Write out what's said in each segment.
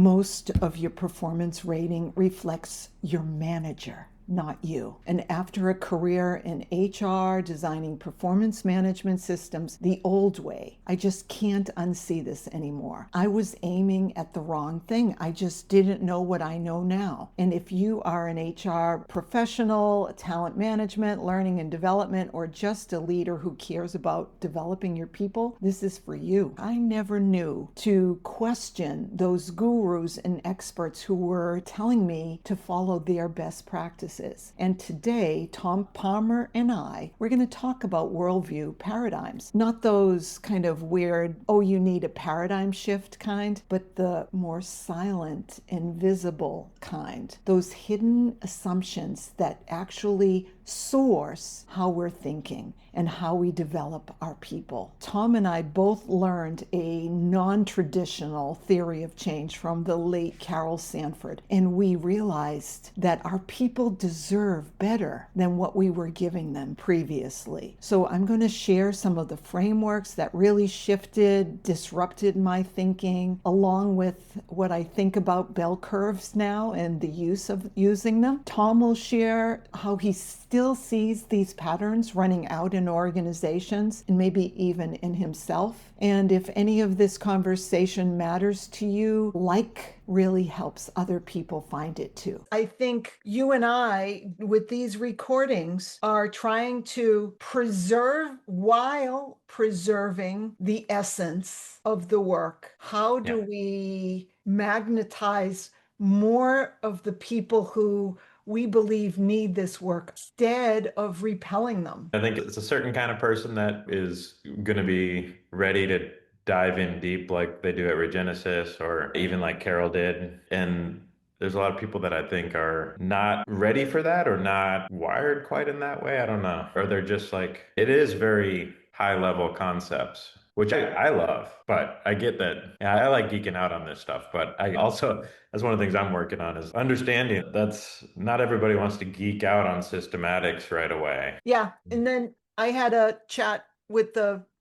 Most of your performance rating reflects your manager, not you. And after a career in HR, designing performance management systems the old way, I just can't unsee this anymore. I was aiming at the wrong thing. I just didn't know what I know now. And if you are an HR professional, talent management, learning and development, or just a leader who cares about developing your people, this is for you. I never knew to question those gurus and experts who were telling me to follow their best practices. And today, Tom Palmer and we're going to talk about worldview paradigms. Not those kind of weird, oh, you need a paradigm shift kind, but the more silent, invisible kind. Those hidden assumptions that actually source how we're thinking and how we develop our people. Tom and I both learned a non-traditional theory of change from the late Carol Sanford, and we realized that our people deserve better than what we were giving them previously. So I'm going to share some of the frameworks that really shifted, disrupted my thinking, along with what I think about bell curves now and the use of using them. Tom will share how he still sees these patterns running out in organizations and maybe even in himself. And if any of this conversation matters to you, really helps other people find it too. I think you and I, with these recordings, are trying to preserve while preserving the essence of the work. How do we magnetize more of the people who we believe need this work instead of repelling them? I think it's a certain kind of person that is going to be ready to dive in deep like they do at Regenesis or even like Carol did. And there's a lot of people that I think are not ready for that or not wired quite in that way. I don't know. Or they're just like, it is very high level concepts, which I love, but I get that. Yeah, I like geeking out on this stuff, but I also, that's one of the things I'm working on is understanding that's not everybody wants to geek out on systematics right away. Yeah. And then I had a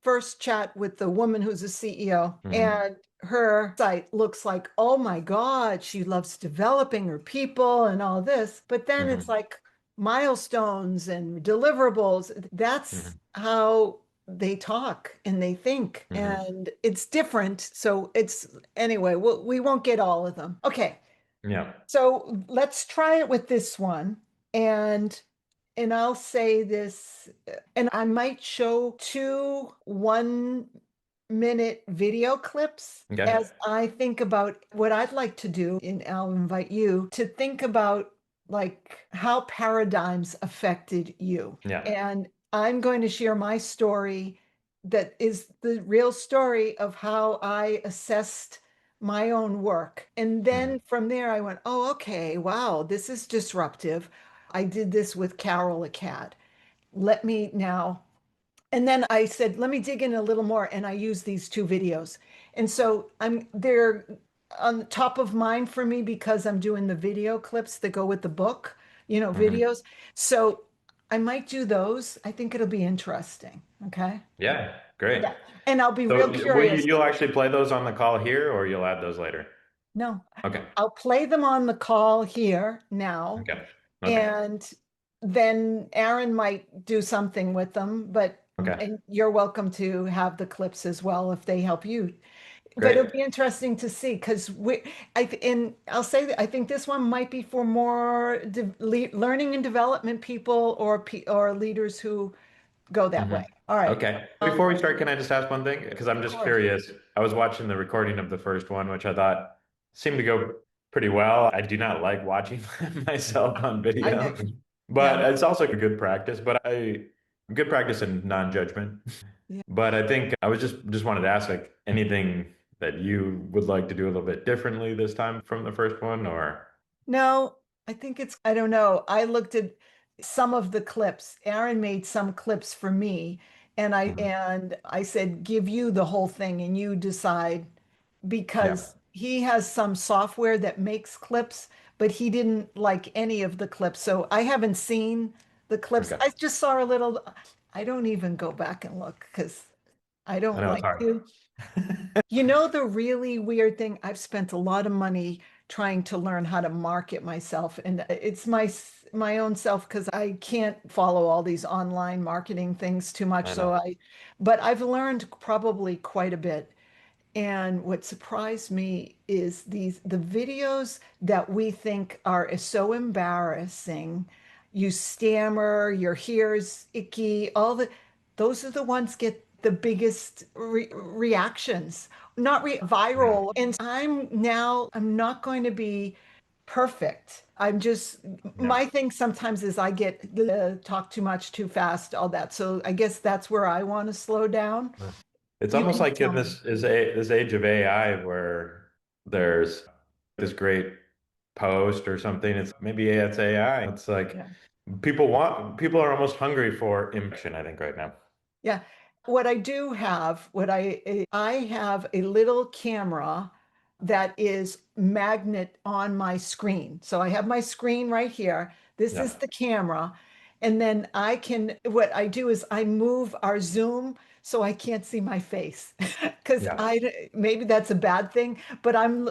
first chat with the woman who's a CEO, and her site looks like, oh my God, she loves developing her people and all this. But then it's like milestones and deliverables. That's how they talk and they think, and it's different. So anyway, we won't get all of them. Okay. Yeah. So let's try it with this one. And I'll say this, and I might show 2 1-minute video clips Okay. as I think about what I'd like to do. And I'll invite you to think about like how paradigms affected you. Yeah. And I'm going to share my story that is the real story of how I assessed my own work. And then from there, I went, oh, okay, wow, this is disruptive. I did this with Carol a cat. Let me now. And then I said, let me dig in a little more. And I used these 2 videos. And so they're on the top of mind for me because I'm doing the video clips that go with the book, videos. So I might do those. I think it'll be interesting. Okay. Yeah. Great. Yeah. And I'll be So real curious. you'll actually play those on the call here or you'll add those later? No, Okay. I'll play them on the call here now. Okay. Okay. And then Aaron might do something with them, but Okay. and you're welcome to have the clips as well if they help you. But Great. it'll be interesting to see because and I'll say that I think this one might be for more learning and development people or leaders who go that way. All right. Okay. Before we start, can I just ask one thing? Because I'm Of just course. curious. I was watching the recording of the first one, which I thought seemed to go pretty well. I do not like watching myself on I know. video, Yeah. but it's also a good practice. But good practice in non-judgment. Yeah. But I think I was just wanted to ask like anything that you would like to do a little bit differently this time from the first one, or No, I think I don't know. I looked at some of the clips. Aaron made some clips for me, and I said, give you the whole thing and you decide yeah. because he has some software that makes clips, but he didn't like any of the clips. So I haven't seen the clips. Okay. I just saw a little. I don't even go back and look because I I don't know it's like hard. to. You know, the really weird thing, I've spent a lot of money trying to learn how to market myself, and it's my own self because I can't follow all these online marketing things too much. I know. But I've learned probably quite a bit. And what surprised me is the videos that we think are so embarrassing. You stammer, your hair's icky, those are the ones get the biggest reactions, not Yeah. viral. And I'm not going to be perfect. Yeah. My thing sometimes is I get talk too much, too fast, all that. So I guess that's where I want to slow down. Yeah. It's You almost can like in tell me. this age of AI where there's this great post or something. It's maybe it's AI. It's like Yeah. people are almost hungry for impression, I think, right now. Yeah. What I do have, I have a little camera that is magnet on my screen. So I have my screen right here. This is Yeah. the camera. And then what I do is I move our Zoom so I can't see my face. Because Yeah. maybe that's a bad thing, but I'm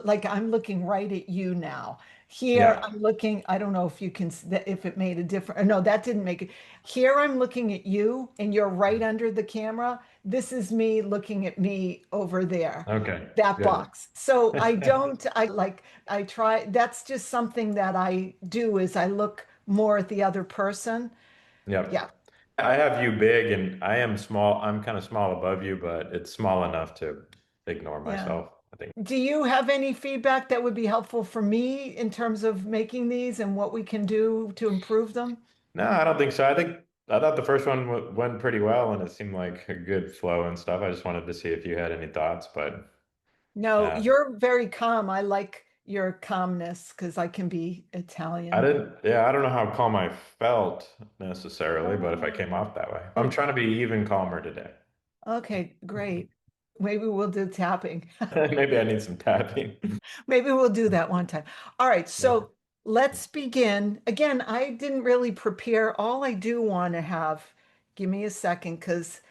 looking right at you now. Here Yeah. I'm looking, I don't know if you can, if it made a difference. No, that didn't make it. Here I'm looking at you and you're right under the camera. This is me looking at me over there, Okay. that Good. box. So I try, that's just something that I do is I look more at the other person. Yep. Yeah. I have you big and I am small. I'm kind of small above you, but it's small enough to ignore Yeah. myself, I think. Do you have any feedback that would be helpful for me in terms of making these and what we can do to improve them? No, I don't think so. I thought the first one went pretty well and it seemed like a good flow and stuff. I just wanted to see if you had any thoughts, but No, uh, you're very calm. I like your calmness because I can be Italian. I don't know how calm I felt necessarily, but if I came Oh, off that way, I'm oh, trying to be even calmer today. okay, great. Maybe we'll do tapping. Maybe I need some tapping. Maybe we'll do that one time. All right, Yeah. so let's begin. Again, I didn't really prepare. All I do want to have, give me a second because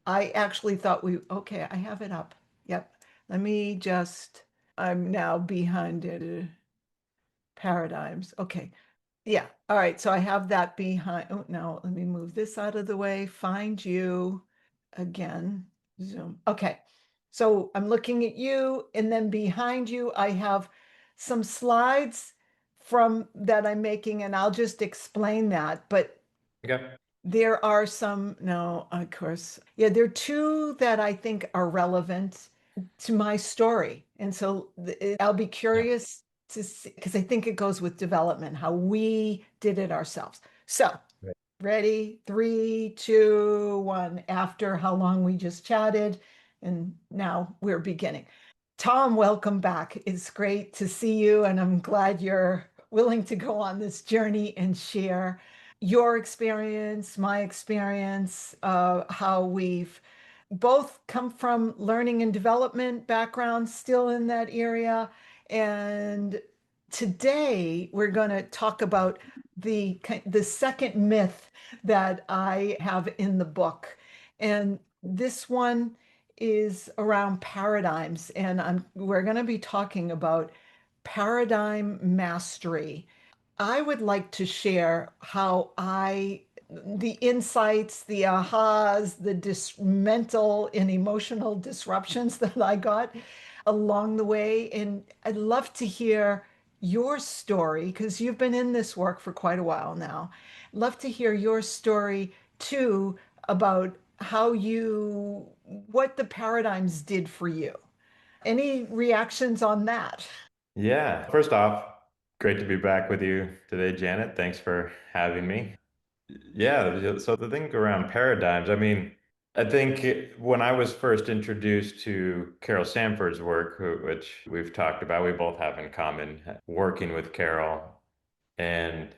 I actually thought okay, I have it up. Yep. Let me just, I'm now behind it. Paradigms. Okay. Yeah. All right. So I have that behind. Oh, no, let me move this out of the way. Find you again. Zoom. Okay. So I'm looking at you, and then behind you, I have some slides from that I'm making, and I'll just explain that. But Okay. there are some, no, of course. Yeah, there are two that I think are relevant to my story. And so I'll be Yeah. curious to see, because I think it goes with development, how we did it ourselves. So, Right. ready? Three, two, one. After how long we just chatted, and now we're beginning. Tom, welcome back. It's great to see you, and I'm glad you're willing to go on this journey and share your experience, my experience, how we've both come from learning and development backgrounds, still in that area. And today we're going to talk about the second myth that I have in the book. And this one is around paradigms, and we're going to be talking about paradigm mastery. I would like to share the insights, the ahas, the mental and emotional disruptions that I got along the way. And I'd love to hear your story because you've been in this work for quite a while now. Love to hear your story too about what the paradigms did for you. Any reactions on that? Yeah. First off, great to be back with you today, Janet. Thanks for having me. Yeah, so the thing around paradigms, I mean, I think when I was first introduced to Carol Sanford's work, which we've talked about, we both have in common, working with Carol, and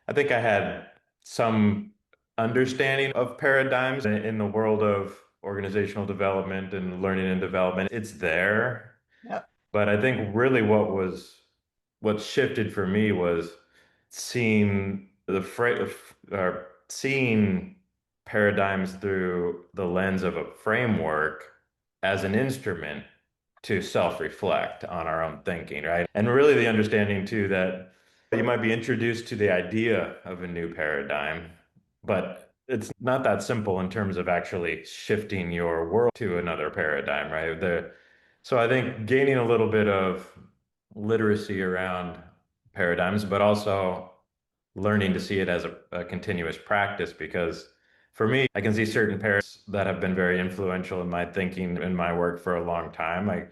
I think I had some understanding of paradigms in the world of organizational development and learning and development. It's there, Yep. but I think really what shifted for me was seeing or seeing paradigms through the lens of a framework as an instrument to self-reflect on our own thinking, right? And really the understanding too that you might be introduced to the idea of a new paradigm, but it's not that simple in terms of actually shifting your world to another paradigm, right? So I think gaining a little bit of literacy around paradigms, but also learning to see it as a continuous practice because for me, I can see certain parents that have been very influential in my thinking in my work for a long time.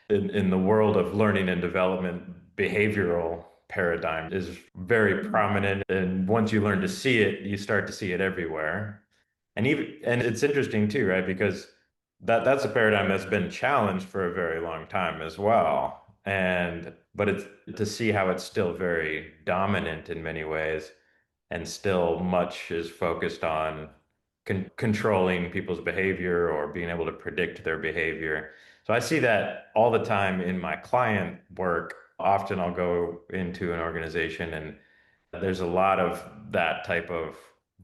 In the world of learning and development, behavioral paradigm is very prominent. And once you learn to see it, you start to see it everywhere. And it's interesting too, right? Because that's a paradigm that's been challenged for a very long time as well. And but it's to see how it's still very dominant in many ways and still much is focused on controlling people's behavior or being able to predict their behavior. So I see that all the time in my client work. Often I'll go into an organization and there's a lot of that type of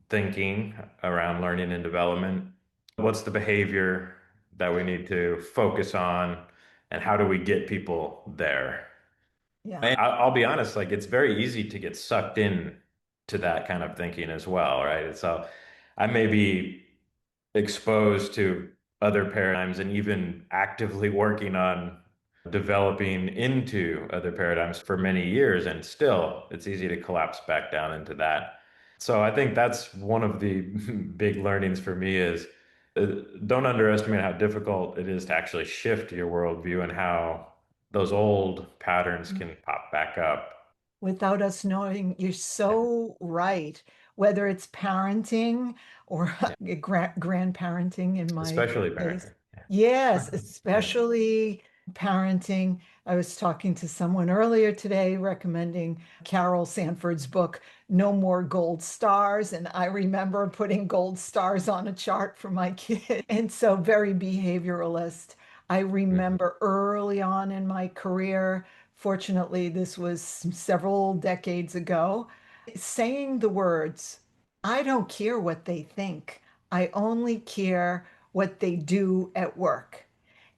thinking around learning and development. What's the behavior that we need to focus on, and how do we get people there? Yeah. And I'll be honest, like it's very easy to get sucked in to that kind of thinking as well, right? And so I may be exposed to other paradigms and even actively working on developing into other paradigms for many years, and still it's easy to collapse back down into that. So I think that's one of the big learnings for me is uh, don't underestimate how difficult it is to actually shift your worldview and how those old patterns can pop back up. Without us knowing. You're Yeah, so right. Whether it's parenting or yeah. grandparenting in my Especially case. parenting. Yes, Yeah. especially parenting. I was talking to someone earlier today recommending Carol Sanford's book, No More Gold Stars. And I remember putting gold stars on a chart for my kid. And so, very behavioralist. I Mhm. remember early on in my career, fortunately, this was several decades ago, saying the words, I don't care what they think. I only care what they do at work.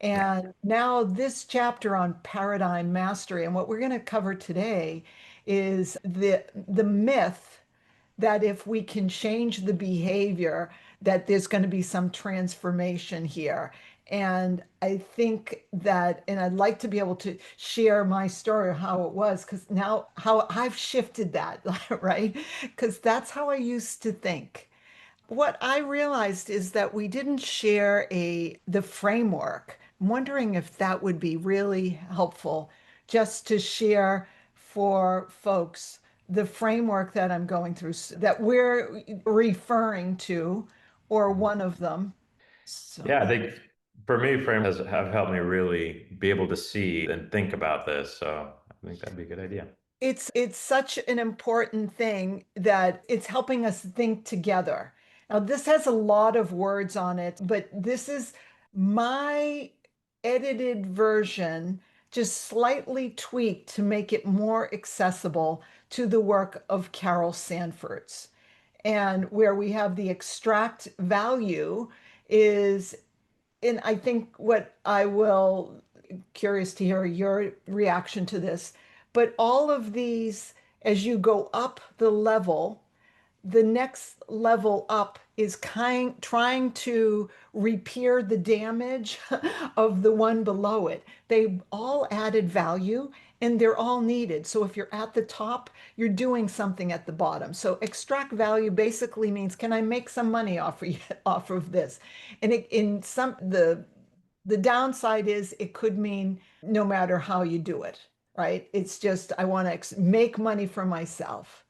Yeah. And now, this chapter on paradigm mastery, and what we're going to cover today is the myth that if we can change the behavior, that there's going to be some transformation here. And I think that, and I'd like to be able to share my story of how it was, because now how I've shifted that, right? Because that's how I used to think. What I realized is that we didn't share the framework. I'm wondering if that would be really helpful just to share for folks the framework that I'm going through, that we're referring to, or Mhm. one of them. So Yeah, I think for me, frame has have helped me really be able to see and think about this. So I think that'd be a good idea. it's such an important thing that it's helping us think together. Now, this has a lot of words on it, but this is my edited version, just slightly tweaked to make it more accessible to the work of Carol Sanford's. And where we have the extract value is, and I think what I will, curious to hear your reaction to this, but all of these, as you go up the level, the next level up is trying to repair the damage of the one below it. They all added value and they're all needed. So if you're at the top, you're doing something at the bottom. So extract value basically means, can I make some money off of this? And in some the downside is it could mean no matter how you do it, right? It's just I want to make money for myself.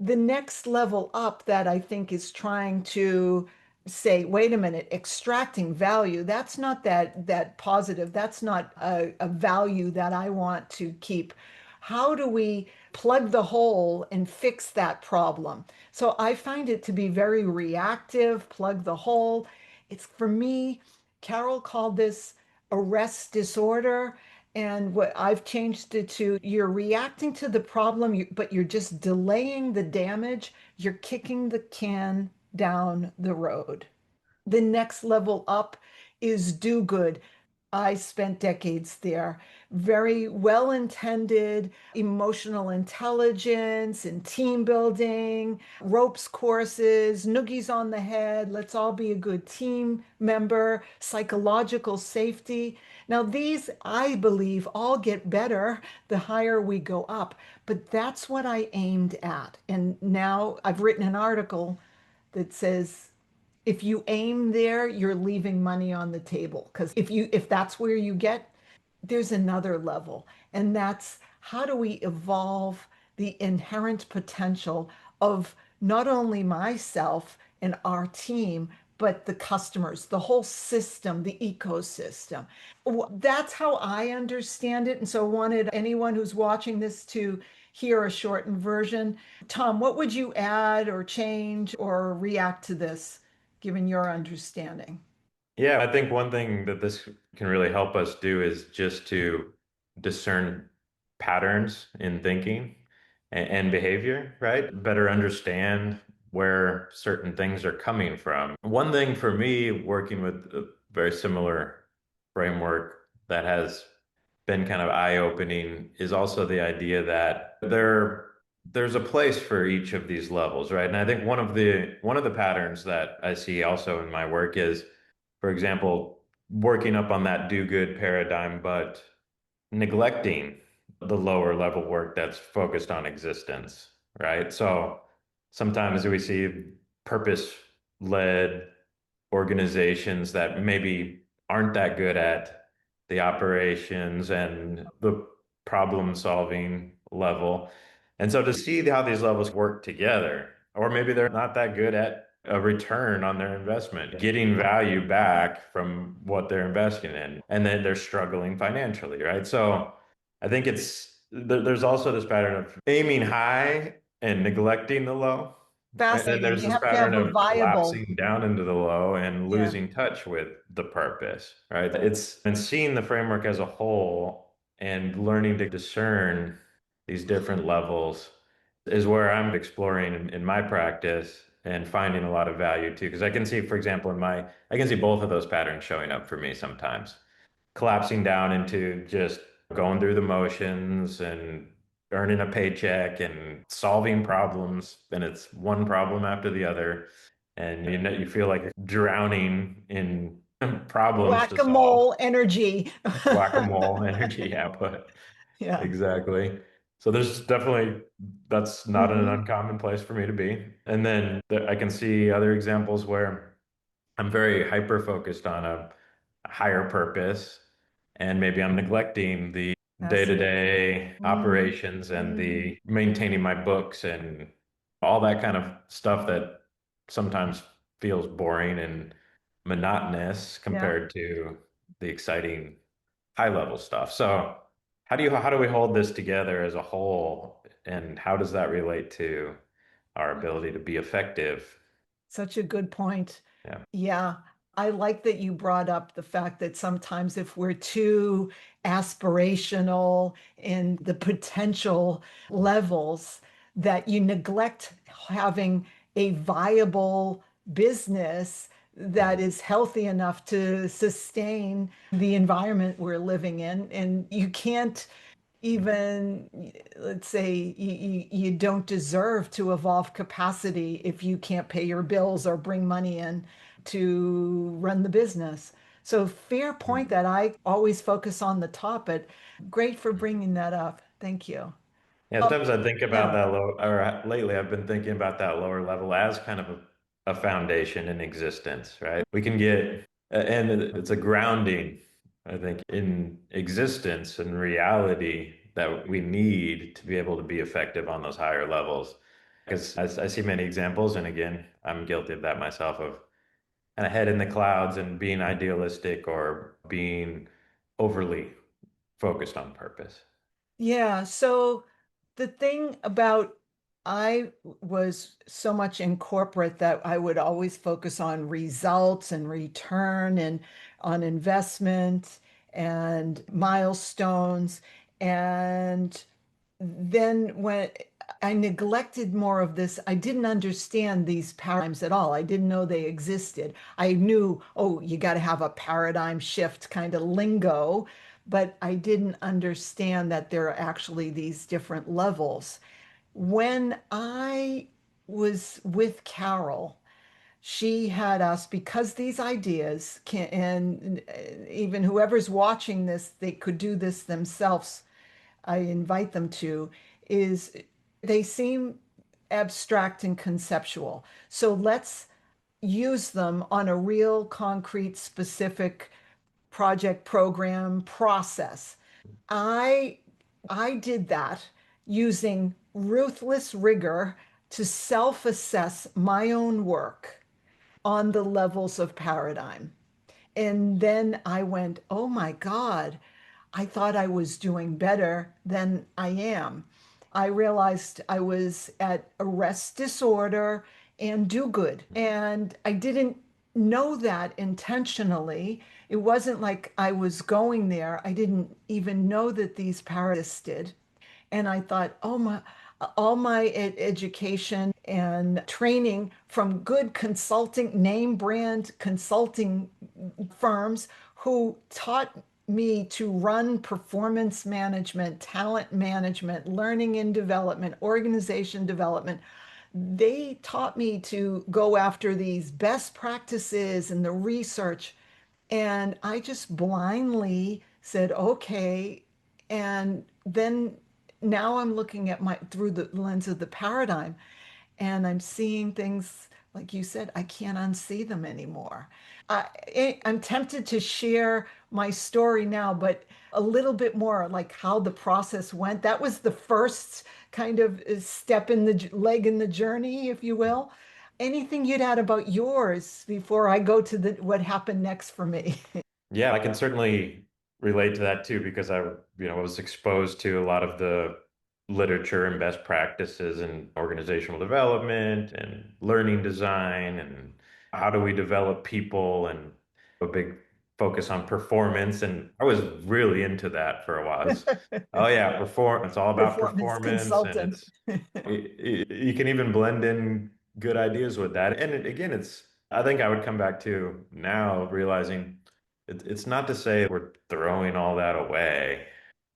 The next level up that I think is trying to say, wait a minute, extracting value, that's not that positive. That's not a value that I want to keep. How do we plug the hole and fix that problem? So I find it to be very reactive, plug the hole. It's for me, Carol called this arrest disorder. And what I've changed it to, you're reacting to the problem, but you're just delaying the damage. You're kicking the can down the road. The next level up is do good. I spent decades there. Very well intended, emotional intelligence and team building, ropes courses, noogies on the head. Let's all be a good team member, psychological safety. Now, these, I believe, all get better the higher we go up, but that's what I aimed at. And now I've written an article that says, if you aim there, you're leaving money on the table. Because if that's where you get, there's another level. And that's how do we evolve the inherent potential of not only myself and our team, but the customers, the whole system, the ecosystem. That's how I understand it. And so I wanted anyone who's watching this to hear a shortened version. Tom, what would you add or change or react to this, given your understanding? Yeah, I think one thing that this can really help us do is just to discern patterns in thinking and behavior, right? Better understand where certain things are coming from. One thing for me, working with a very similar framework that has been kind of eye-opening is also the idea that there's a place for each of these levels, right? And I think one of the patterns that I see also in my work is, for example, working up on that do good paradigm, but neglecting the lower level work that's focused on existence, right? So sometimes we see purpose led organizations that maybe aren't that good at the operations and the problem solving level. And so to see how these levels work together, or maybe they're not that good at a return on their investment, getting value back from what they're investing in, and then they're struggling financially, right? So I think there's also this pattern of aiming high and neglecting the low. And then Fascinating. there's You this have to pattern have a of viable, collapsing down into the low and yeah, losing touch with the purpose, right? It's and seeing the framework as a whole and learning to discern these different levels is where I'm exploring in my practice and finding a lot of value too. Because I can see, for example, I can see both of those patterns showing up for me sometimes collapsing down into just going through the motions and earning a paycheck and solving problems. And it's one problem after the other. And you feel like you're drowning in problems to solve. whack-a-mole energy. Whack-a-mole energy output. Yeah. Exactly. So there's definitely that's not an Mhm. uncommon place for me to be. And then I can see other examples where I'm very hyper focused on a higher purpose, and maybe I'm neglecting the Fascinating. day-to-day Mhm. operations and Mhm. the maintaining my books and all that kind of stuff that sometimes feels boring and monotonous Yeah. compared to the exciting high-level stuff. So how do we hold this together as a whole, and how does that relate to our ability to be effective? Such a good point. Yeah. Yeah, I like that you brought up the fact that sometimes if we're too aspirational in the potential levels, that you neglect having a viable business that Mhm. is healthy enough to sustain the environment we're living in. And you can't even, let's say, you don't deserve to evolve capacity if you can't pay your bills or bring money in to run the business. So fair point that I always focus on the top, but great for bringing that up. Thank you. Yeah, Um, sometimes I think about yeah, that low, or lately I've been thinking about that lower level as kind of a foundation in existence, right? We can get, and it's a grounding, I think, in existence and reality that we need to be able to be effective on those higher levels. Because I see many examples, and again, I'm guilty of that myself, of kind of head in the clouds and being idealistic or being overly focused on purpose. yeah. So the thing about I was so much in corporate that I would always focus on results and return and on investment and milestones. And then when I neglected more of this. I didn't understand these paradigms at all. I didn't know they existed. I knew, oh, you got to have a paradigm shift kind of lingo, but I didn't understand that there are actually these different levels. When I was with Carol, she had us because these ideas can, and even whoever's watching this, they could do this themselves. I invite them to, is they seem abstract and conceptual. So let's use them on a real concrete, specific project, program, process. I I did that using ruthless rigor to self-assess my own work on the levels of paradigm. And then I went, oh my God, I thought I was doing better than I am. I realized I was at a rest disorder and do good. And I didn't know that intentionally. It wasn't like I was going there. I didn't even know that these paradigms existed. And I thought, oh my, all my education and training from good consulting, name brand consulting firms who taught me to run performance management, talent management, learning and development, organization development. They taught me to go after these best practices and the research. And I just blindly said, okay. And then now I'm looking at my through the lens of the paradigm and I'm seeing things like you said, I can't unsee them anymore. I'm tempted to share my story now, but a little bit more like how the process went. That was the first kind of step in the leg in the journey, if you will. Anything you'd add about yours before I go to the what happened next for me? Yeah, I can certainly relate to that too because was exposed to a lot of the literature and best practices in organizational development and learning design and how do we develop people and a big focus on performance. And I was really into that for a while. Oh yeah, perform. It's all about Performance performance, and consultant. you can even blend in good ideas with that. And again, I think I would come back to now realizing it's not to say we're throwing all that away.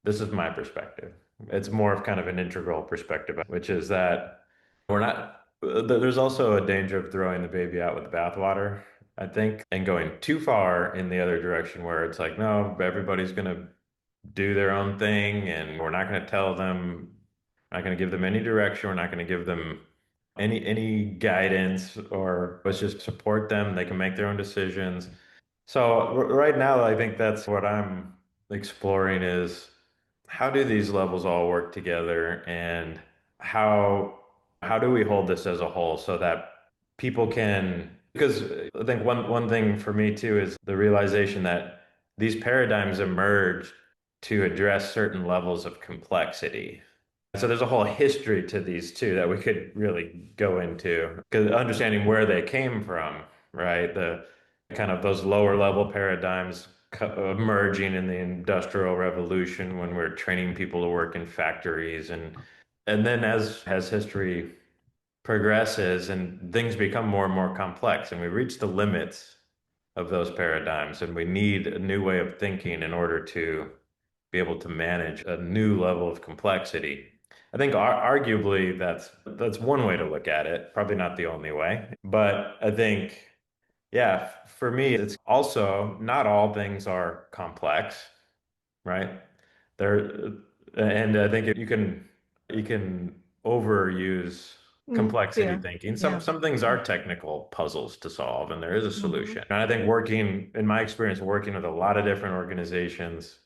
This is my perspective. It's more of kind of an integral perspective, which is that we're not, there's also a danger of throwing the baby out with the bathwater, I think, and going too far in the other direction where it's like, no, everybody's going to do their own thing and we're not going to tell them, not going to give them any direction. We're not going to give them any guidance, or let's just support them. They can make their own decisions. So right now, I think that's what I'm exploring is how do these levels all work together and how how do we hold this as a whole so that people can, because I think one thing for me too is the realization that these paradigms emerged to address certain levels of complexity. So there's a whole history to these too that we could really go into, because understanding where they came from, right? The kind of those lower level paradigms emerging in the Industrial Revolution when we're training people to work in factories, and then as history progresses and things become more and more complex and we reach the limits of those paradigms and we need a new way of thinking in order to be able to manage a new level of complexity. I think arguably that's one way to look at it, probably not the only way. But I think, yeah, for me, it's also not all things are complex, right? There, and I think you can overuse complexity Fair. thinking. Some Yeah. some things are technical puzzles to solve, and there is a Hmm. solution. And I think working, in my experience, working with a lot of different organizations,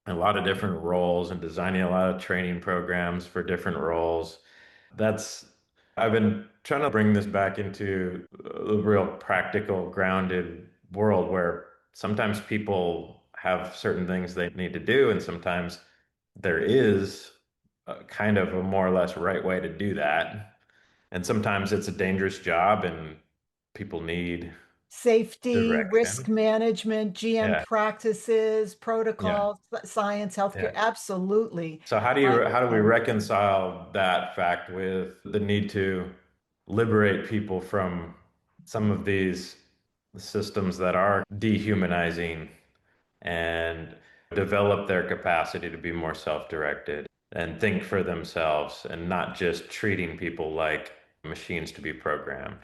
a lot of different roles, and designing a lot of training programs for different roles, that's I've been trying to bring this back into a real practical, grounded world where sometimes people have certain things they need to do, and sometimes there is a kind of a more or less right way to do that. And sometimes it's a dangerous job, and people need Safety, risk direction. management, GM Yeah, practices, yeah, protocols, science, healthcare. yeah. Absolutely. So I, how do we yeah. reconcile that fact with the need to liberate people from some of these systems that are dehumanizing and develop their capacity to be more self-directed and think for themselves and not just treating people like machines to be programmed.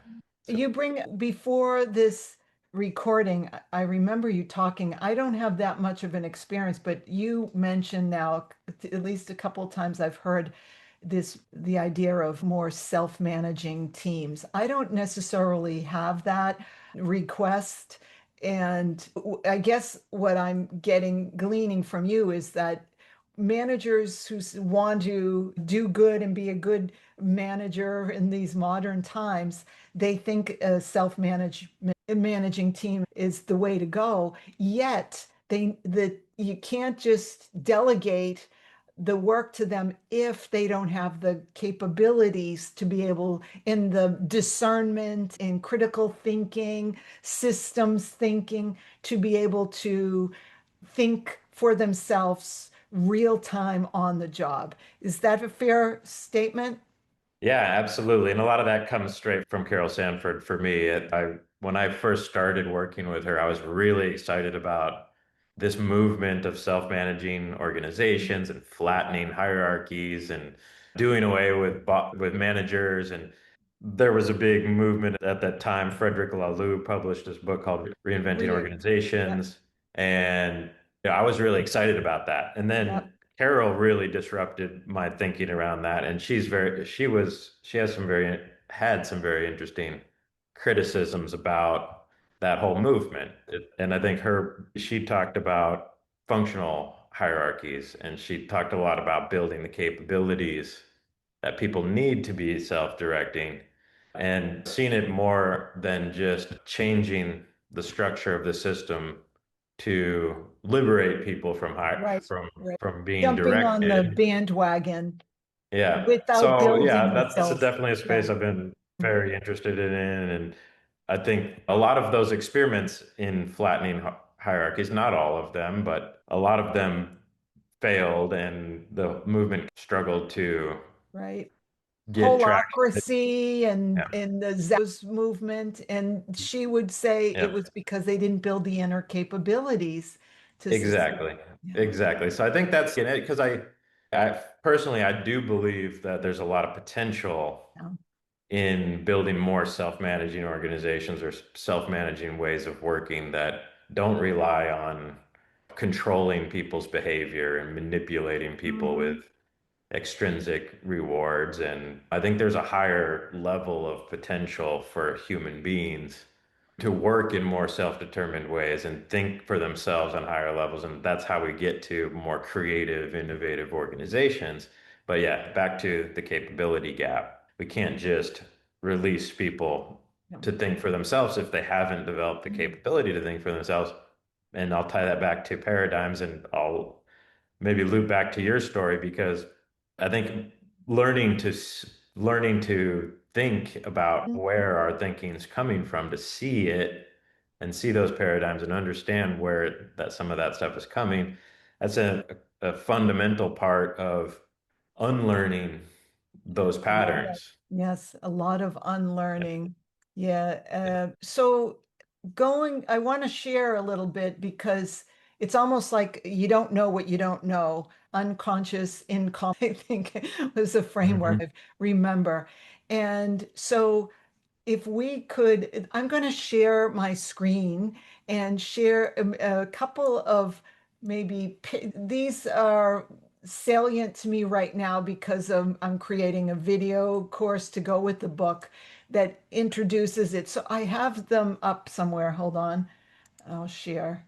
So, You bring before this recording, I remember you talking. I don't have that much of an experience, but you mentioned now, at least a couple of times I've heard the idea of more self-managing teams. I don't necessarily have that request. And I guess what I'm gleaning from you is that managers who want to do good and be a good manager in these modern times, they think a managing team is the way to go. Yet you can't just delegate the work to them if they don't have the capabilities to be able in the discernment and critical thinking, systems thinking, to be able to think for themselves real time on the job. Is that a fair statement? yeah, absolutely. And a lot of that comes straight from Carol Sanford for me. When I first started working with her, I was really excited about this movement of self-managing organizations and flattening hierarchies and doing away with with managers. And there was a big movement at that time. Frederick Laloux published this book called Reinventing Yeah, Organizations. And yeah, I was really excited about that. And yeah, then Carol really disrupted my thinking around that, and she has had some very interesting criticisms about that whole movement. And I think she talked about functional hierarchies, and she talked a lot about building the capabilities that people need to be self-directing, and seeing it more than just changing the structure of the system to liberate people right, right. from being Jumping on the directed. bandwagon Yeah. without So building yeah, the that's self. definitely a Yeah. space I've been very interested in, and I think a lot of those experiments in flattening hierarchies, not all of them, but a lot of them failed, and the movement struggled to Right. get traction. Holacracy and Yeah. the Zappos movement. And she would say it Yeah. was because they didn't build the inner capabilities to sustain. Exactly. Yeah. Exactly. So I think that's in it because I personally, I do believe that there's a lot of potential Yeah. in building more self-managing organizations or self-managing ways of working that don't rely on controlling people's behavior and manipulating people with Mhm. extrinsic rewards. And I think there's a higher level of potential for human beings to work in more self-determined ways and think for themselves on higher levels. And that's how we get to more creative, innovative organizations. But yeah, back to the capability gap. We can't just release people Yeah. to think for themselves if they haven't developed the capability to think for themselves. And I'll tie that back to paradigms, and I'll maybe loop back to your story because I think learning to think about where our thinking is coming from, to see it and see those paradigms and understand where that some of that stuff is coming, that's a fundamental part of unlearning those Yeah. patterns. Yes, a lot of Yeah. unlearning. Yeah. Yeah. So I want to share a little bit because it's almost like you don't know what you don't know. Unconscious income, I think was a framework Mhm. I remember. And so if we could, I'm going to share my screen and share a couple of these are salient to me right now because I'm creating a video course to go with the book that introduces it. So I have them up somewhere. Hold on. I'll share.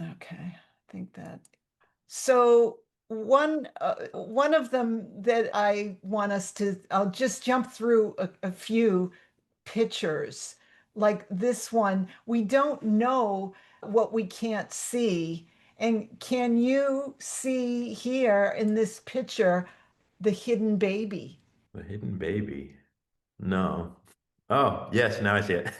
Okay. I think that. So one of them that I'll just jump through a few pictures like this one. We don't know what we can't see. And can you see here in this picture the hidden baby? The hidden baby. No. Oh, yes, now I see it.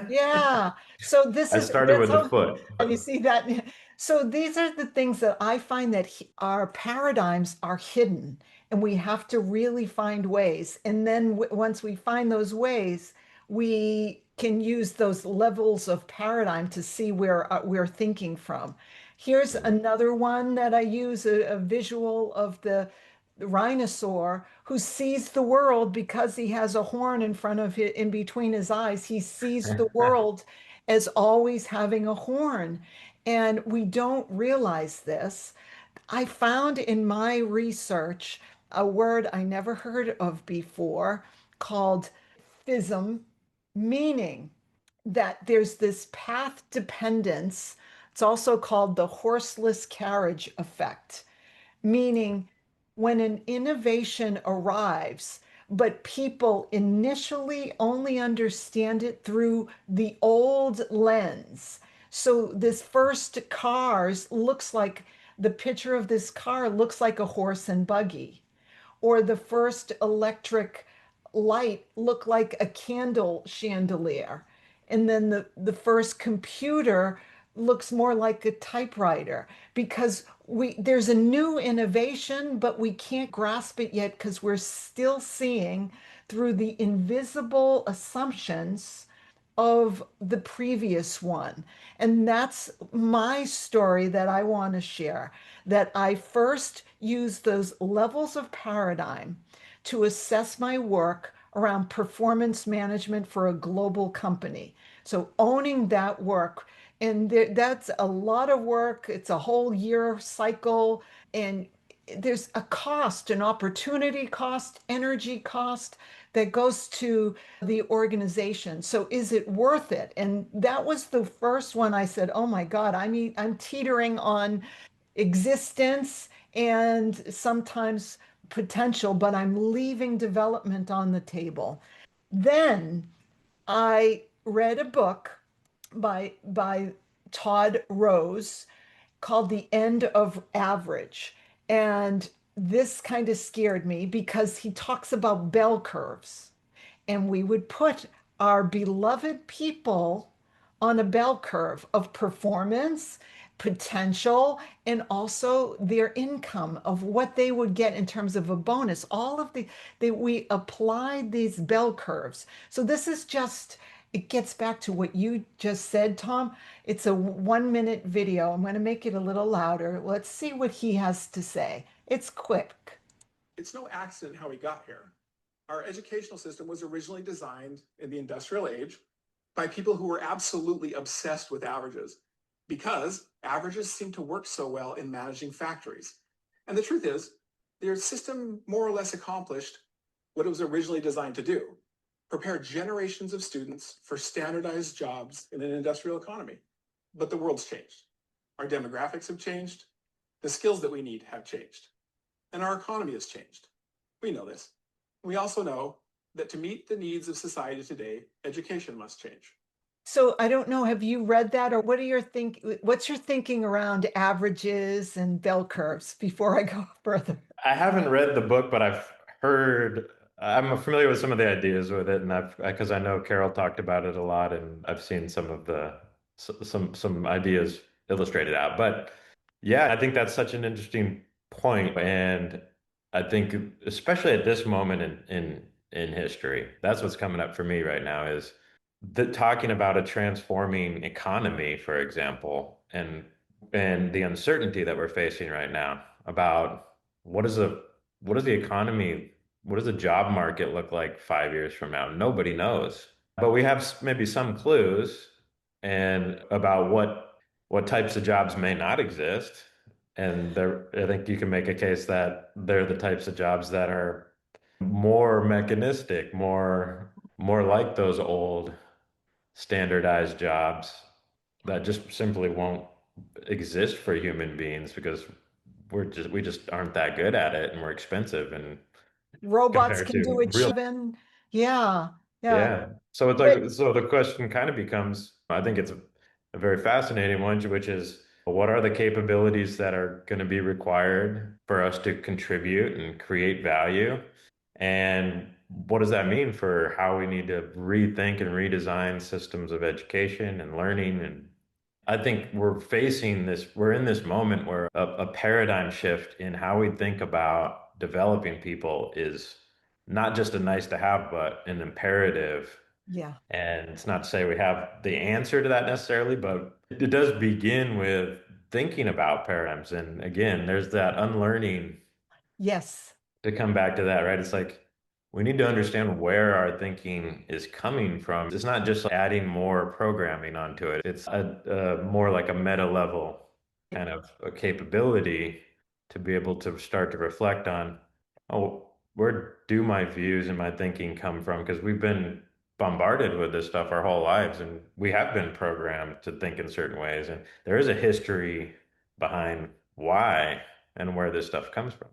Yeah. So this I is started that's with the how foot. and you see that. So these are the things that I find that our paradigms are hidden, and we have to really find ways. And then once we find those ways, we can use those levels of paradigm to see where we're thinking from. Here's another one that I use a visual of the rhinosaur who sees the world because he has a horn in front of it, in between his eyes. He sees the world as always having a horn. And we don't realize this. I found in my research a word I never heard of before called phism, meaning that there's this path dependence. It's also called the horseless carriage effect, meaning when an innovation arrives, but people initially only understand it through the old lens. So this first cars looks like the picture of this car looks like a horse and buggy, or the first electric light looked like a candle chandelier. And then the first computer looks more like a typewriter because there's a new innovation, but we can't grasp it yet because we're still seeing through the invisible assumptions of the previous one. And that's my story that I want to share, that I first used those levels of paradigm to assess my work around performance management for a global company. So owning that work, and that's a lot of work. It's a whole year cycle, and there's a cost, an opportunity cost, energy cost that goes to the organization. So is it worth it? And that was the first one I said, oh my God, I'm teetering on existence and sometimes potential, but I'm leaving development on the table. Then I read a book by Todd Rose called The End of Average. And this kind of scared me because he talks about bell curves. And we would put our beloved people on a bell curve of performance, potential, and also their income of what they would get in terms of a bonus. All of we applied these bell curves. So this is just, it gets back to what you just said, Tom. It's a 1 minute video. I'm going to make it a little louder. Let's see what he has to say. It's quick. It's no accident how we got here. Our educational system was originally designed in the industrial age by people who were absolutely obsessed with averages because averages seem to work so well in managing factories. And the truth is, their system more or less accomplished what it was originally designed to do: prepare generations of students for standardized jobs in an industrial economy. But the world's changed. Our demographics have changed. The skills that we need have changed. And our economy has changed. We know this. We also know that to meet the needs of society today, education must change. So I don't know, have you read that, or what's your thinking around averages and bell curves before I go further? I haven't read the book, but I'm familiar with some of the ideas with it, and because I know Carol talked about it a lot, and I've seen some of some ideas illustrated out. But yeah, I think that's such an interesting point, and I think especially at this moment in history, that's what's coming up for me right now is talking about a transforming economy, for example, and the uncertainty that we're facing right now about what is the what is the economy, what does the job market look like 5 years from now? Nobody knows, but we have maybe some clues and about what types of jobs may not exist. And there, I think you can make a case that they're the types of jobs that are more mechanistic, more like those old standardized jobs that just simply won't exist for human beings because we just aren't that good at it and we're expensive and Robots compared can to do it, real. even. Yeah, yeah. Yeah. So it's But like, so the question kind of becomes, I think it's a very fascinating one, which is what are the capabilities that are going to be required for us to contribute and create value? And what does that mean for how we need to rethink and redesign systems of education and learning? And I think we're in this moment where a paradigm shift in how we think about developing people is not just a nice to have, but an imperative. Yeah. And it's not to say we have the answer to that necessarily, but it does begin with thinking about paradigms. And again, there's that unlearning Yes. to come back to that, right? It's like we need to understand where our thinking is coming from. It's not just adding more programming onto it. It's a more like a meta level kind of a capability to be able to start to reflect on, oh, where do my views and my thinking come from? Because we've been bombarded with this stuff our whole lives, and we have been programmed to think in certain ways. And there is a history behind why and where this stuff comes from.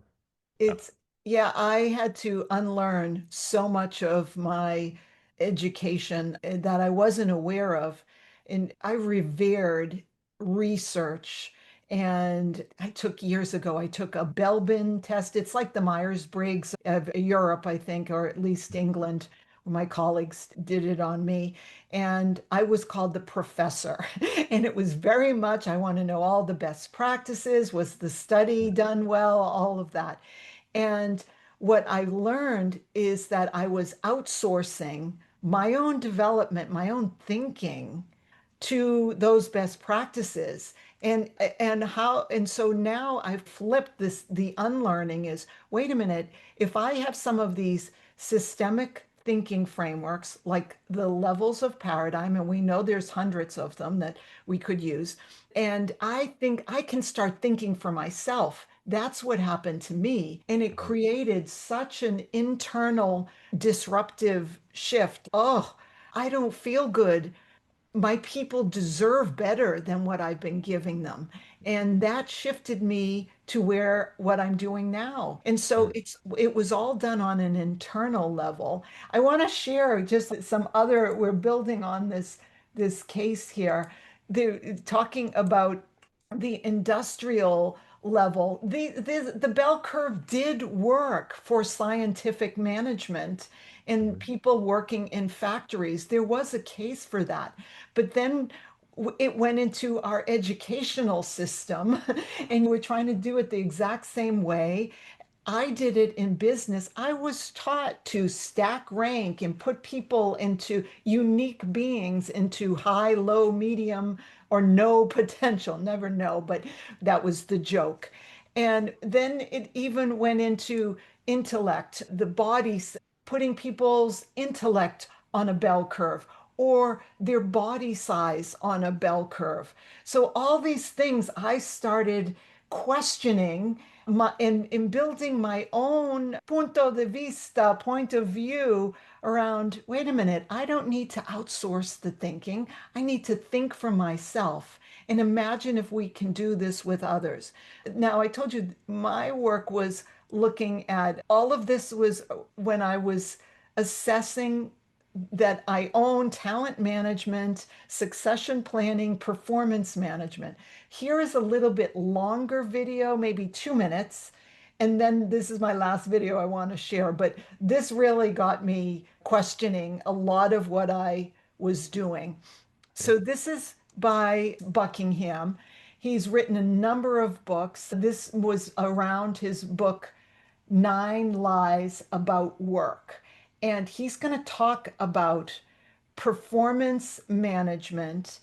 It's, yeah, I had to unlearn so much of my education that I wasn't aware of. And I revered research. And I took years ago, I took a Belbin test. It's like the Myers-Briggs of Europe, I think, or at least England. My colleagues did it on me. And I was called the professor. And it was very much, I want to know all the best practices. Was the study done well? All of that. And what I learned is that I was outsourcing my own development, my own thinking to those best practices. And so now I've flipped this. The unlearning is, wait a minute, if I have some of these systemic thinking frameworks like the levels of paradigm, and we know there's hundreds of them that we could use, and I think I can start thinking for myself. That's what happened to me. And it created such an internal disruptive shift. Oh, I don't feel good. My people deserve better than what I've been giving them. And that shifted me to where what I'm doing now. And so Mm. it was all done on an internal level. I want to share just some other, we're building on this case here. They're talking about the industrial level. The bell curve did work for scientific management and Mhm. people working in factories. There was a case for that. But then it went into our educational system, and we're trying to do it the exact same way. I did it in business. I was taught to stack rank and put people into unique beings into high, low, medium, or no potential. Never know, but that was the joke. And then it even went into intellect, the body, putting people's intellect on a bell curve or their body size on a bell curve. So all these things I started questioning in building my own punto de vista, point of view around, wait a minute, I don't need to outsource the thinking. I need to think for myself and imagine if we can do this with others. Now, I told you my work was looking at all of this was when I was assessing that I own talent management, succession planning, performance management. Here is a little bit longer video, maybe 2 minutes. And then this is my last video I want to share. But this really got me questioning a lot of what I was doing. So this is by Buckingham. He's written a number of books. This was around his book, Nine Lies About Work. And he's going to talk about performance management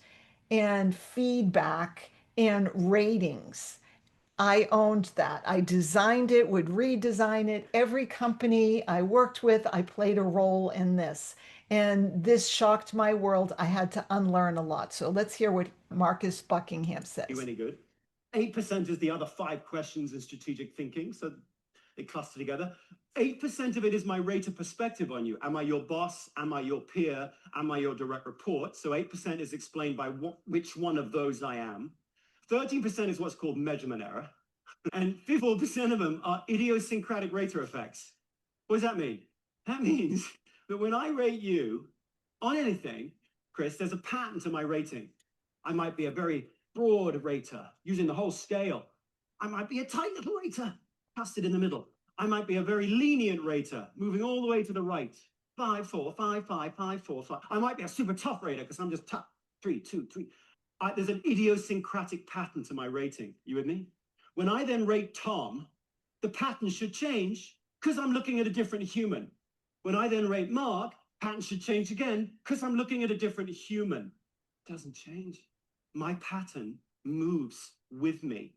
and feedback and ratings. I owned that. I designed it, would redesign it. Every company I worked with, I played a role in this. And this shocked my world. I had to unlearn a lot. So let's hear what Marcus Buckingham says. You any good? 8% is the other 5 questions in strategic thinking. So they cluster together. 8% of it is my rate of perspective on you. Am I your boss? Am I your peer? Am I your direct report? So 8% is explained by which one of those I am. 13% is what's called measurement error. And 54% of them are idiosyncratic rater effects. What does that mean? That means that when I rate you on anything, Chris, there's a pattern to my rating. I might be a very broad rater using the whole scale. I might be a tight little rater, casted in the middle. I might be a very lenient rater, moving all the way to the right. 5, 4, 5, 5, 5, 4, 5. I might be a super tough rater because I'm just tough. 3, 2, 3. There's an idiosyncratic pattern to my rating. You with me? When I then rate Tom, the pattern should change because I'm looking at a different human. When I then rate Mark, pattern should change again because I'm looking at a different human. It doesn't change. My pattern moves with me.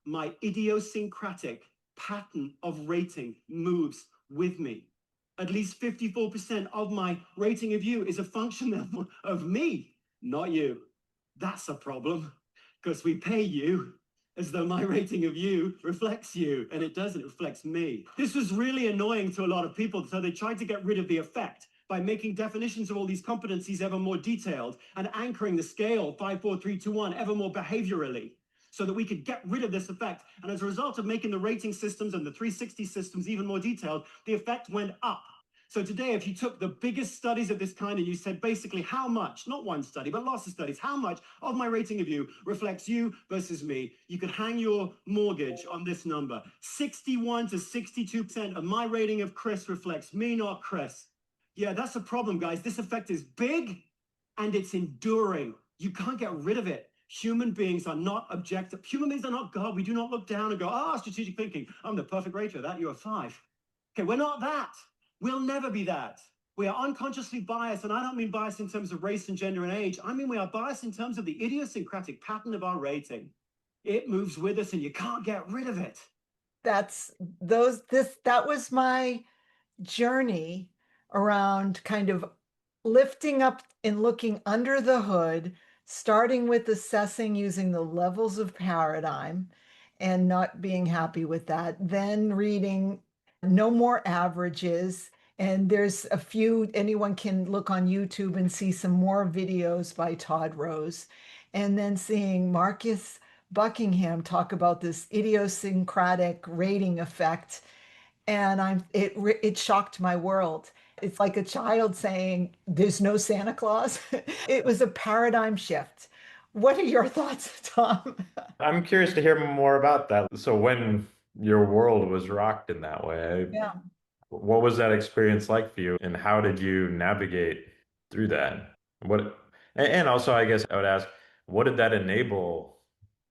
My idiosyncratic pattern of rating moves with me. At least 54% of my rating of you is a function of me, not you. That's a problem because we pay you as though my rating of you reflects you, and it doesn't, it reflects me. This was really annoying to a lot of people, so they tried to get rid of the effect by making definitions of all these competencies ever more detailed and anchoring the scale 5, 4, 3, 2, 1 ever more behaviorally, so that we could get rid of this effect. And as a result of making the rating systems and the 360 systems even more detailed, the effect went up. So today, if you took the biggest studies of this kind and you said basically how much, not one study, but lots of studies, how much of my rating of you reflects you versus me, you could hang your mortgage on this number. 61 to 62% of my rating of Chris reflects me, not Chris. Yeah, that's a problem, guys. This effect is big and it's enduring. You can't get rid of it. Human beings are not objective. Human beings are not God. We do not look down and go, strategic thinking. I'm the perfect rater. That you're a 5. Okay, we're not that. We'll never be that. We are unconsciously biased, and I don't mean biased in terms of race and gender and age. I mean we are biased in terms of the idiosyncratic pattern of our rating. It moves with us, and you can't get rid of it. That was my journey around kind of lifting up and looking under the hood, starting with assessing using the levels of paradigm and not being happy with that, then reading No More Averages. And there's a few, anyone can look on YouTube and see some more videos by Todd Rose. And then seeing Marcus Buckingham talk about this idiosyncratic rating effect. And it shocked my world. It's like a child saying, there's no Santa Claus. It was a paradigm shift. What are your thoughts, Tom? I'm curious to hear more about that. So when your world was rocked in that way, Yeah. what was that experience like for you, and how did you navigate through that? And also, I guess I would ask, what did that enable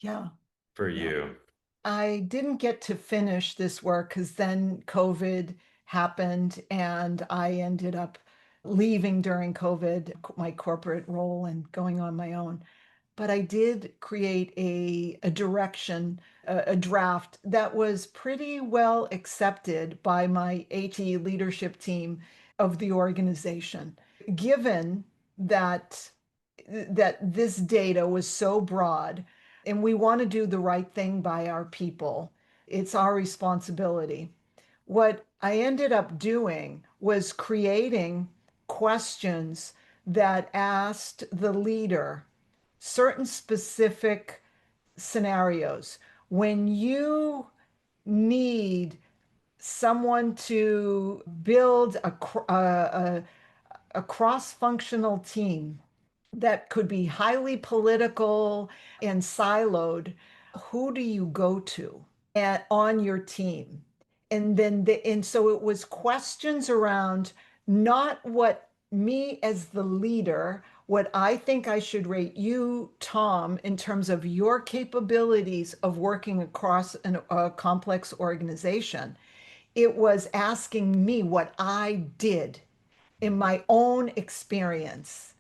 Yeah. for Yeah. you? I didn't get to finish this work because then COVID happened and I ended up leaving during COVID, my corporate role, and going on my own. But I did create a direction, a draft that was pretty well accepted by my AT leadership team of the organization. Given that this data was so broad and we want to do the right thing by our people, it's our responsibility. What I ended up doing was creating questions that asked the leader certain specific scenarios. When you need someone to build a cross-functional team that could be highly political and siloed, who do you go to on your team? And so it was questions around not what me as the leader, what I think I should rate you, Tom, in terms of your capabilities of working across a complex organization. It was asking me what I did in my own experience.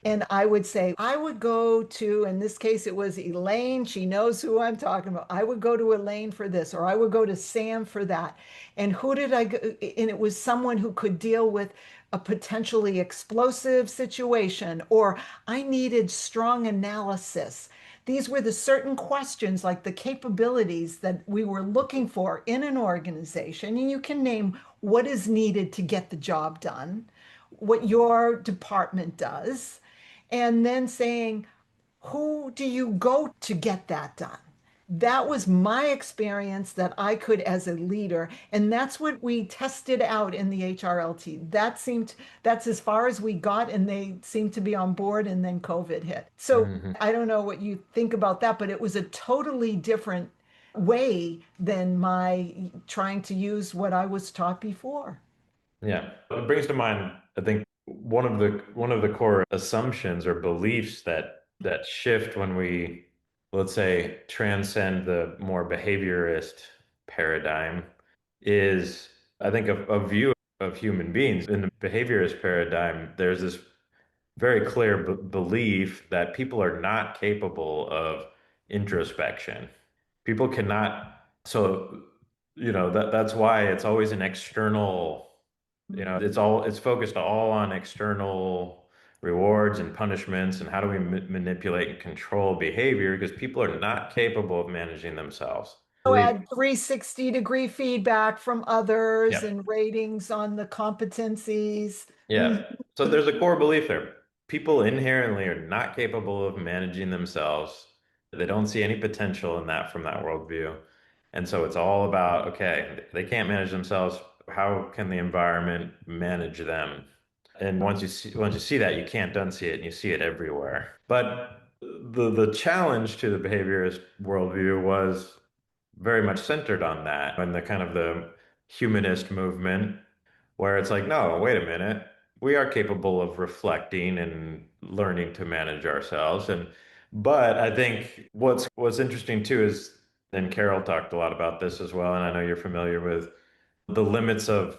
And I would say, I would go to, in this case, it was Elaine. She knows who I'm talking about. I would go to Elaine for this, or I would go to Sam for that. And who did I go? And it was someone who could deal with a potentially explosive situation, or I needed strong analysis. These were the certain questions, like the capabilities that we were looking for in an organization. And you can name what is needed to get the job done, what your department does, and then saying, who do you go to get that done? That was my experience that I could as a leader. And that's what we tested out in the HRLT. That's as far as we got, and they seemed to be on board, and then COVID hit. So Mhm. I don't know what you think about that, but it was a totally different way than my trying to use what I was taught before. Yeah. It brings to mind, I think one of the core assumptions or beliefs that shift when we, let's say, transcend the more behaviorist paradigm is, I think, a view of human beings. In the behaviorist paradigm, there's this very clear belief that people are not capable of introspection. People cannot, so that's why it's always an external, it's focused all on external rewards and punishments and how do we manipulate and control behavior because people are not capable of managing themselves. So Believe. add 360-degree feedback from others Yeah. and ratings on the competencies. Yeah. So there's a core belief there. People inherently are not capable of managing themselves. They don't see any potential in that from that worldview. And so it's all about, okay, they can't manage themselves. How can the environment manage them? And once you see that, you can't unsee it, and you see it everywhere. But the challenge to the behaviorist worldview was very much centered on that, and the kind of the humanist movement where it's like, no, wait a minute. We are capable of reflecting and learning to manage ourselves. But I think what's interesting too is, and Carol talked a lot about this as well, and I know you're familiar with the limits of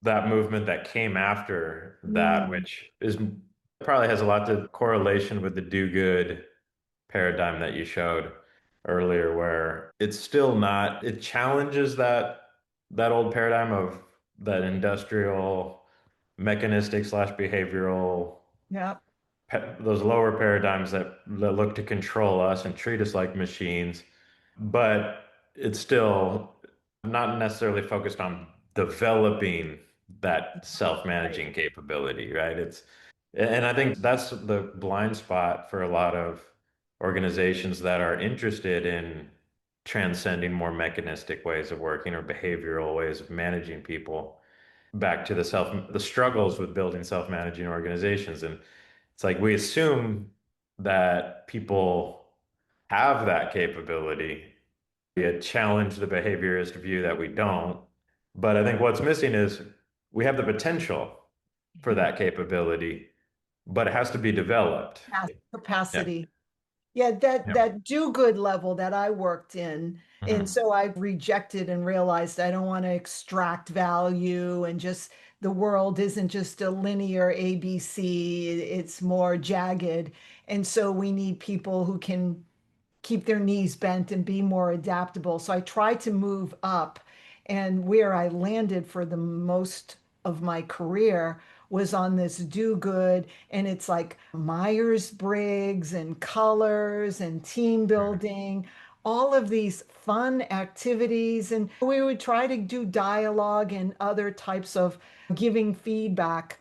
that movement that came after that, Mm, which is probably has a lot to correlation with the do-good paradigm that you showed earlier, where it's still not, it challenges that old paradigm of that industrial mechanistic slash behavioral yeah. those lower paradigms that look to control us and treat us like machines, but it's still not necessarily focused on developing that Right. self-managing capability, right? And I think that's the blind spot for a lot of organizations that are interested in transcending more mechanistic ways of working or behavioral ways of managing people, back to the struggles with building self-managing organizations. And it's like we assume that people have that capability. We challenge the behaviorist view that we don't. But I think what's missing is we have the potential for that capability, but it has to be developed. Yeah. Capacity. Yeah, that Yeah. that do good level that I worked in. And Mhm. so I rejected and realized I don't want to extract value and just the world isn't just a linear ABC, it's more jagged. And so we need people who can keep their knees bent and be more adaptable. So I tried to move up, and where I landed for the most of my career was on this do good. And it's like Myers-Briggs and colors and team building, all of these fun activities. And we would try to do dialogue and other types of giving feedback.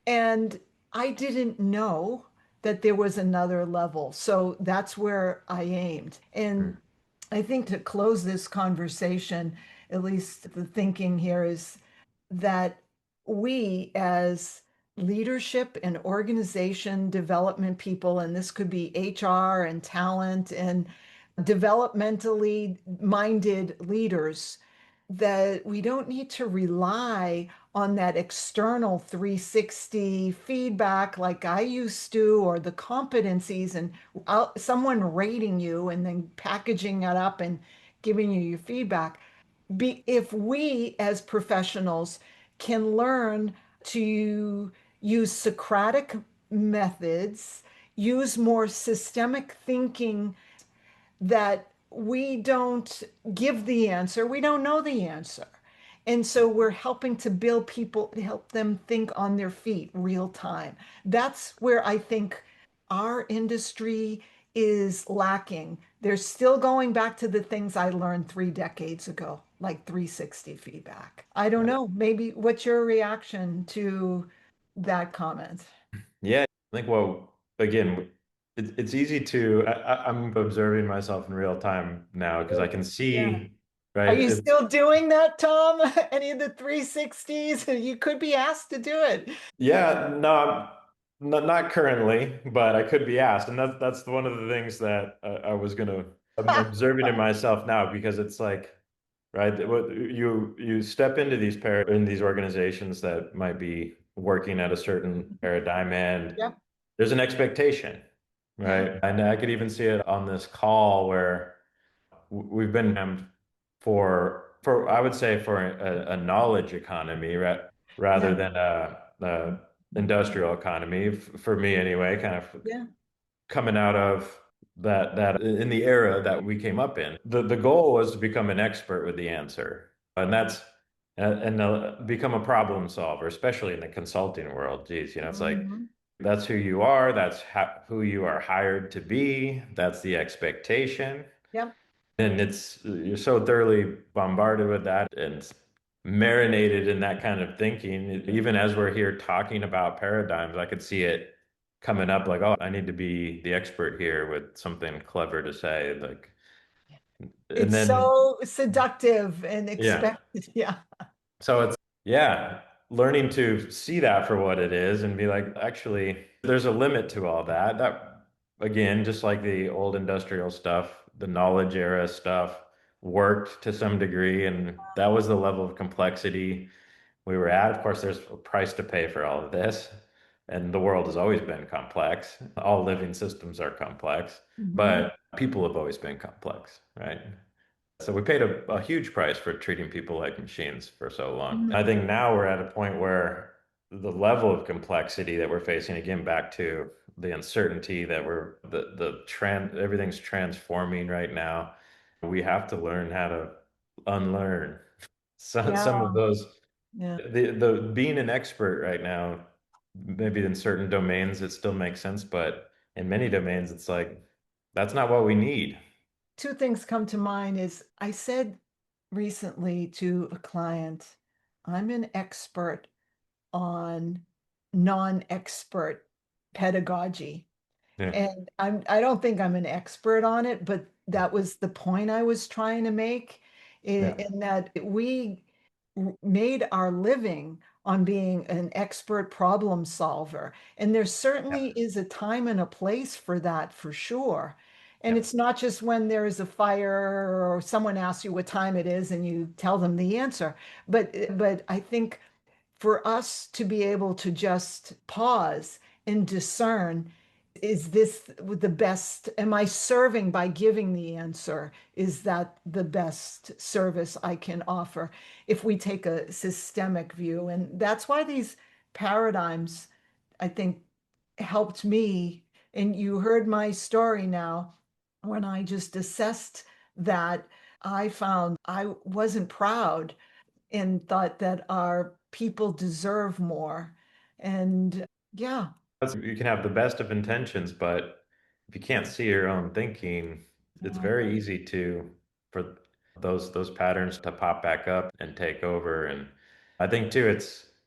And I didn't know that there was another level. So that's where I aimed. And I think to close this conversation, at least the thinking here is that we as leadership and organization development people, and this could be HR and talent and developmentally minded leaders, that we don't need to rely on that external 360 feedback like I used to, or the competencies and someone rating you and then packaging it up and giving you your feedback. If we as professionals can learn to use Socratic methods, use more systemic thinking, that we don't give the answer, we don't know the answer. And so we're helping to build people, to help them think on their feet real time. That's where I think our industry is lacking. They're still going back to the things I learned 3 decades ago, like 360 feedback. I don't know. Maybe what's your reaction to that comment? Yeah, I think, well, again, it's easy to, I'm observing myself in real time now because I can Yeah. see, Are right? you still doing that, Tom? Any of the 360s? You could be asked to do it. Yeah, no, not currently, but I could be asked. And that's one of the things that I was going to I'm observing it myself now because it's like, right, you step into in these organizations that might be working at a certain paradigm, and Yep. there's an expectation, Yeah. right? And I could even see it on this call where we've been for I would say for a knowledge economy, right, rather Yeah. than a industrial economy, for me anyway, kind of Yeah. coming out of that in the era that we came up in. The goal was to become an expert with the answer, and that's and become a problem solver, especially in the consulting world. Geez, it's like Mhm. that's who you are, that's who you are hired to be, that's the expectation. Yep. And you're so thoroughly bombarded with that and marinated in that kind of thinking. Even as we're here talking about paradigms, I could see it coming up like, oh, I need to be the expert here with something clever to say. Like, and It's then, so seductive and yeah. expected. Yeah. So yeah, learning to see that for what it is and be like, actually, there's a limit to all that. That, again, just like the old industrial stuff, the knowledge era stuff worked to some degree. And that was the level of complexity we were at. Of course, there's a price to pay for all of this. And the world has always been complex. All living systems are complex, Mhm. but people have always been complex, right? So we paid a huge price for treating people like machines for so long. Mhm. I think now we're at a point where the level of complexity that we're facing, again, back to the uncertainty that the trend, everything's transforming right now. We have to learn how to unlearn some of Yeah. those. Yeah. The being an expert right now, maybe in certain domains it still makes sense, but in many domains it's like that's not what we need. Two things come to mind is I said recently to a client, I'm an expert on non-expert pedagogy. Yeah. And I don't think I'm an expert on it, but that was the point I was trying to make Yeah. in that we made our living on being an expert problem solver. And there certainly is a time and a place for that for sure. And Yeah. it's not just when there is a fire or someone asks you what time it is and you tell them the answer. But I think for us to be able to just pause and discern, is this the best? Am I serving by giving the answer? Is that the best service I can offer? If we take a systemic view, and that's why these paradigms, I think, helped me. And you heard my story now when I just assessed that. I found I wasn't proud and thought that our people deserve more. And yeah, You can have the best of intentions, but if you can't see your own thinking, it's very easy for those patterns to pop back up and take over. And I think too,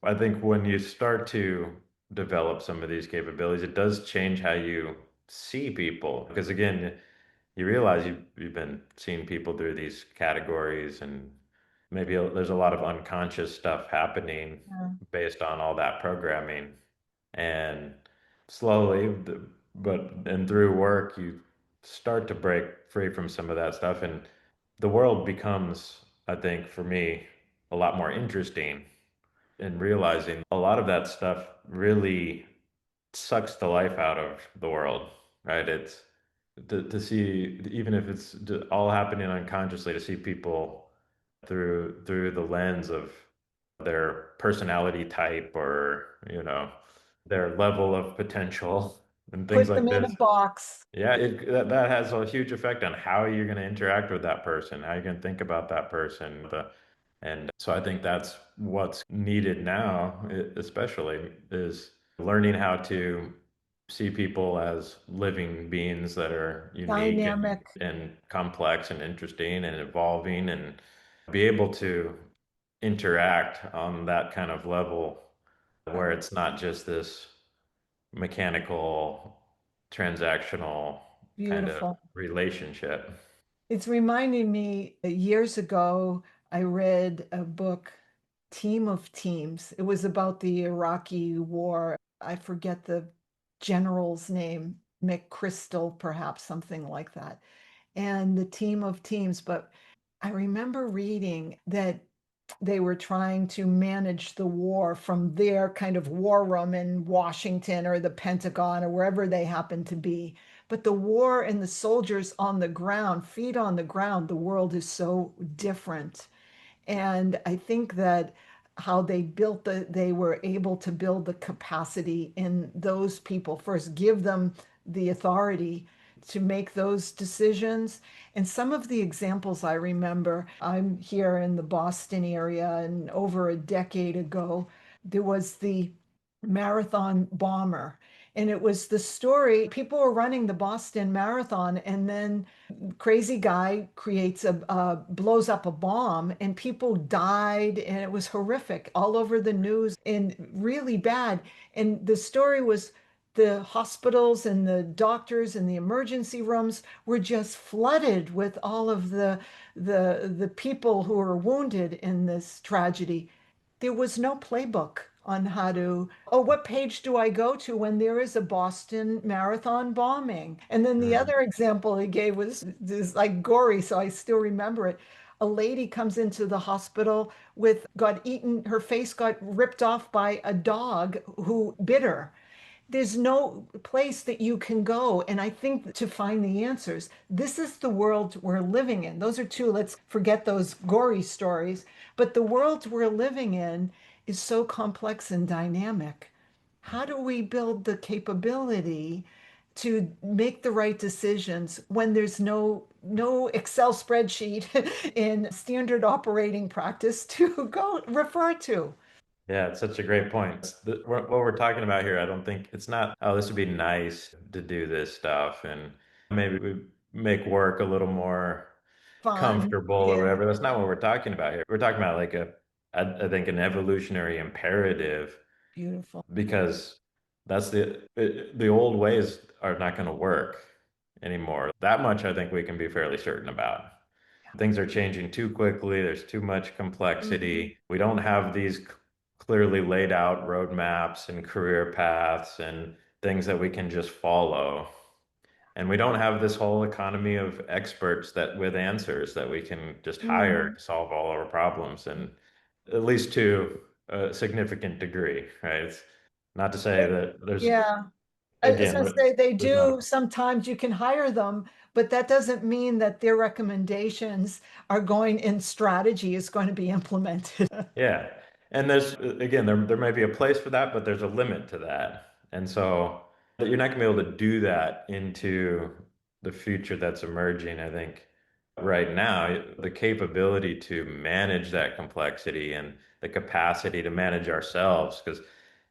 I think when you start to develop some of these capabilities, it does change how you see people. Because again, you realize you've been seeing people through these categories, and maybe there's a lot of unconscious stuff happening yeah, based on all that programming. And slowly, and through work, you start to break free from some of that stuff, and the world becomes, I think, for me, a lot more interesting in realizing a lot of that stuff really sucks the life out of the world, right? It's to see, even if it's all happening unconsciously, to see people through the lens of their personality type or, their level of potential and things put like them in a this. box. Yeah, that has a huge effect on how you're going to interact with that person, how you're going to think about that person. And so I think that's what's needed now, especially, is learning how to see people as living beings that are unique Dynamic. and complex and interesting and evolving, and be able to interact on that kind of level where it's not just this mechanical, transactional kind of Beautiful. relationship. It's reminding me years ago, I read a book, Team of Teams. It was about the Iraqi war. I forget the general's name, McChrystal, perhaps something like that. and the team of teams. But I remember reading that they were trying to manage the war from their kind of war room in Washington or the Pentagon or wherever they happened to be. But the war and the soldiers on the ground, feet on the ground, the world is so different. And I think that how they were able to build the capacity in those people, first give them the authority to make those decisions. And some of the examples I remember, I'm here in the Boston area, and over a decade ago, there was the marathon bomber. And it was the story, people were running the Boston Marathon, and then crazy guy blows up a bomb, and people died, and it was horrific all over the news and really bad. And the story was the hospitals and the doctors and the emergency rooms were just flooded with all of the people who were wounded in this tragedy. There was no playbook on how to, oh, what page do I go to when there is a Boston Marathon bombing? And then the Mm. other example he gave was this like gory, so I still remember it. A lady comes into the hospital got eaten, her face got ripped off by a dog who bit her. There's no place that you can go. And I think to find the answers, this is the world we're living in. Those are two, let's forget those gory stories. But the world we're living in is so complex and dynamic. How do we build the capability to make the right decisions when there's no Excel spreadsheet in standard operating practice to go refer to? Yeah, it's such a great point. What we're talking about here, I don't think it's not, oh, this would be nice to do this stuff, and maybe we make work a little more Fun. comfortable or Yeah. whatever. That's not what we're talking about here. We're talking about like I think an evolutionary imperative, Beautiful. because the old ways are not going to work anymore. That much I think we can be fairly certain about. Things are changing too quickly. There's too much Mhm. complexity. We don't have these clearly laid out roadmaps and career paths and things that we can just follow. And we don't have this whole economy of experts that with answers that we can just hire Mm. to solve all our problems, and at least to a significant degree, right? It's not to say that Yeah. I was again, gonna say they there's not do, sometimes you can hire them, but that doesn't mean that their recommendations are going in strategy is going to be implemented. yeah. And there's again, there may be a place for that, but there's a limit to that. And so you're not gonna be able to do that into the future that's emerging, I think. Right now, the capability to manage that complexity and the capacity to manage ourselves, because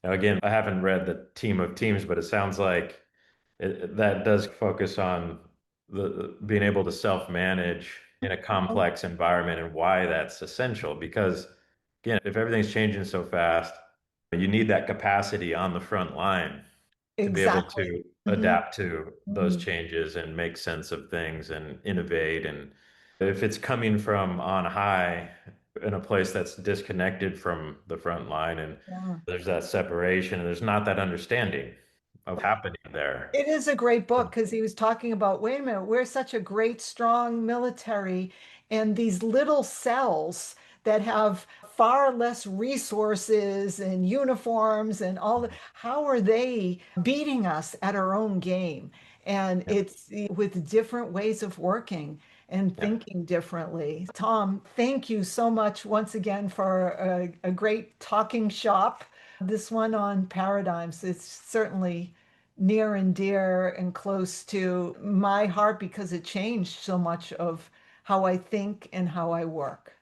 again, I haven't read the Team of Teams, but it sounds like that does focus on the being able to self-manage in a complex environment and why that's essential. Because again, if everything's changing so fast, you need that capacity on the front line to be able Exactly. to Mhm. adapt to those Mhm. changes and make sense of things and innovate. And if it's coming from on high in a place that's disconnected from the front line, and Yeah. there's that separation and there's not that understanding of happening there. It is a great book because he was talking about, wait a minute, we're such a great, strong military, and these little cells that have far less resources and uniforms and all the, how are they beating us at our own game? And Yeah. it's with different ways of working and Yeah. thinking differently. Tom, thank you so much once again for a great talking shop. This one on paradigms, it's certainly near and dear and close to my heart because it changed so much of how I think and how I work.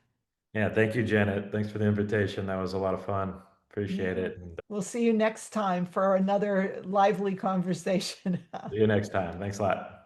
Yeah. Thank you, Janet. Thanks for the invitation. That was a lot of fun. Appreciate Yeah. it. And We'll see you next time for another lively conversation. see you next time. Thanks a lot.